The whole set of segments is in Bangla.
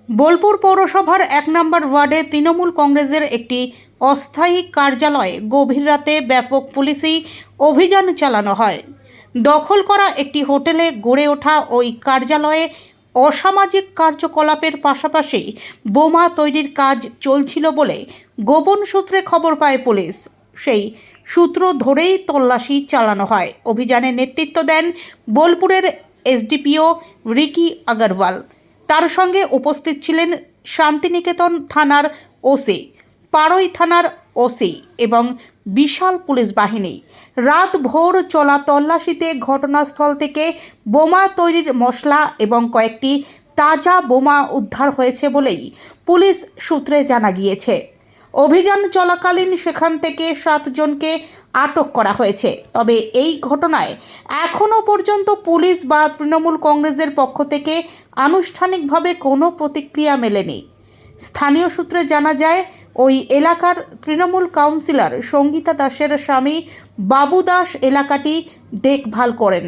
বোলপুর পৌরসভার ১ নম্বর ওয়ার্ডে তৃণমূল কংগ্রেসের একটি অস্থায়ী কার্যালয়ে গভীর রাতে ব্যাপক পুলিশি অভিযান চালানো হয়। দখল করা একটি হোটেলে গড়ে ওঠা ওই কার্যালয়ে অসামাজিক কার্যকলাপের পাশাপাশি বোমা তৈরির কাজ চলছিল বলে গোপন সূত্রে খবর পায় পুলিশ। সেই সূত্র ধরেই তল্লাশি চালানো হয়। অভিযানে নেতৃত্ব দেন বোলপুরের এসডিপিও রিকি আগরওয়াল। তার সঙ্গে উপস্থিত ছিলেন শান্তিনিকেতন থানার ওসি, পাড়ই থানার ওসি এবং বিশাল পুলিশ বাহিনী। রাত ভোর চলা তল্লাশিতে ঘটনাস্থল থেকে বোমা তৈরির মশলা এবং কয়েকটি তাজা বোমা উদ্ধার হয়েছে বলেই পুলিশ সূত্রে জানা গিয়েছে। অভিযান চলাকালীন সেখান থেকে 7 জনকে আটক করা হয়েছে। তবে এই ঘটনায় এখনও পর্যন্ত পুলিশ বা তৃণমূল কংগ্রেসের পক্ষ থেকে আনুষ্ঠানিকভাবে কোনো প্রতিক্রিয়া মেলেনি। স্থানীয় সূত্রে জানা যায়, ওই এলাকার তৃণমূল কাউন্সিলর সঙ্গীতা দাসের স্বামী বাবু দাস এলাকাটি দেখভাল করেন।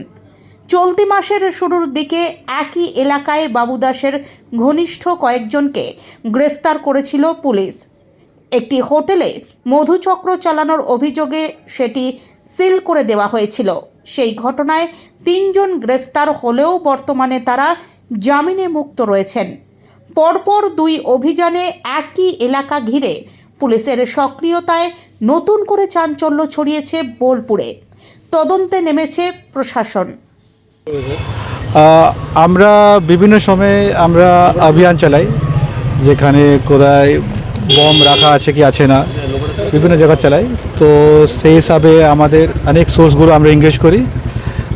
চলতি মাসের শুরুর দিকে একই এলাকায় বাবু দাসের ঘনিষ্ঠ কয়েকজনকে গ্রেফতার করেছিল পুলিশ। একটি হোটেলে মধুচক্র চালানোর অভিযোগে সেটি সিল করে দেওয়া হয়েছিল। সেই ঘটনায় 3 জন গ্রেফতার হলেও বর্তমানে তারা জামিনে মুক্ত রয়েছেন। পরপর 2 অভিযানে একই এলাকা ঘিরে পুলিশের সক্রিয়তায় নতুন করে চাঞ্চল্য ছড়িয়েছে বোলপুরে। তদন্তে নেমেছে প্রশাসন। আমরা বিভিন্ন সময়ে আমরা অভিযান চালাই, যেখানে কোথায় বম রাখা আছে কি আছে না, বিভিন্ন জায়গা চালাই। তো সেই হিসাবে আমাদের অনেক সোর্সগুলো আমরা এঙ্গেজ করি।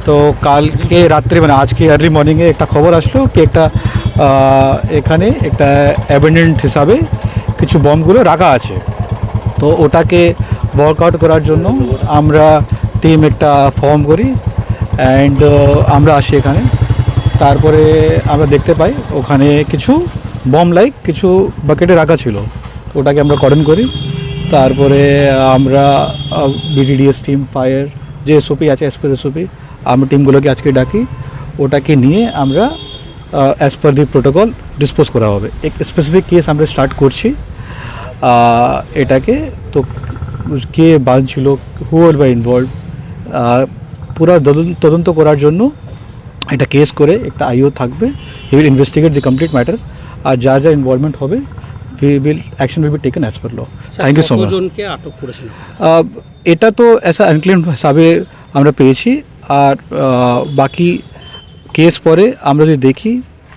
তো কালকে রাত্রে মানে আজকে আর্লি মর্নিংয়ে একটা খবর আসলো কি একটা এখানে একটা অ্যাবেন্ডেন্ট হিসাবে কিছু বমগুলো রাখা আছে। তো ওটাকে ওয়ার্কআউট করার জন্য আমরা টিম একটা ফর্ম করি অ্যান্ড আমরা আসি এখানে। তারপরে আমরা দেখতে পাই ওখানে কিছু বম লাইক কিছু বাকেটে রাখা ছিল। ওটাকে আমরা কর্ডন করি। তারপরে আমরা বিডিডিএস টিম, ফায়ার যে এসওপি আছে এসওপি আমরা টিমগুলোকে আজকে ডাকি। ওটাকে নিয়ে আমরা অ্যাজ পার দি প্রোটোকল ডিসপোজ করা হবে। এক স্পেসিফিক কেস আমরা স্টার্ট করছি এটাকে। তো কে বাঁধছিল, হু আর বা ইনভলভ, পুরো তদন্ত করার জন্য এটা কেস করে একটা আইও থাকবে। He will investigate the complete matter. আর যার যা ইনভলভমেন্ট হবে action will be taken as per law. Thank you so much. কতজনকে আটক করেছেন? এটা তো এসা আনক্লেম হিসাবে আমরা পেয়েছি। আর বাকি কেস পরে আমরা যদি দেখি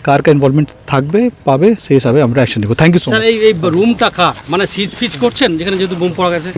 কার কার ইনভলভমেন্ট থাকবে পাবে সেই হিসাবে আমরা অ্যাকশন নেব। Thank you so much. Sir এই রুমটা কার, মানে সিজ ফিজ করছেন যেখানে যেহেতু বোম পড়া গেছে?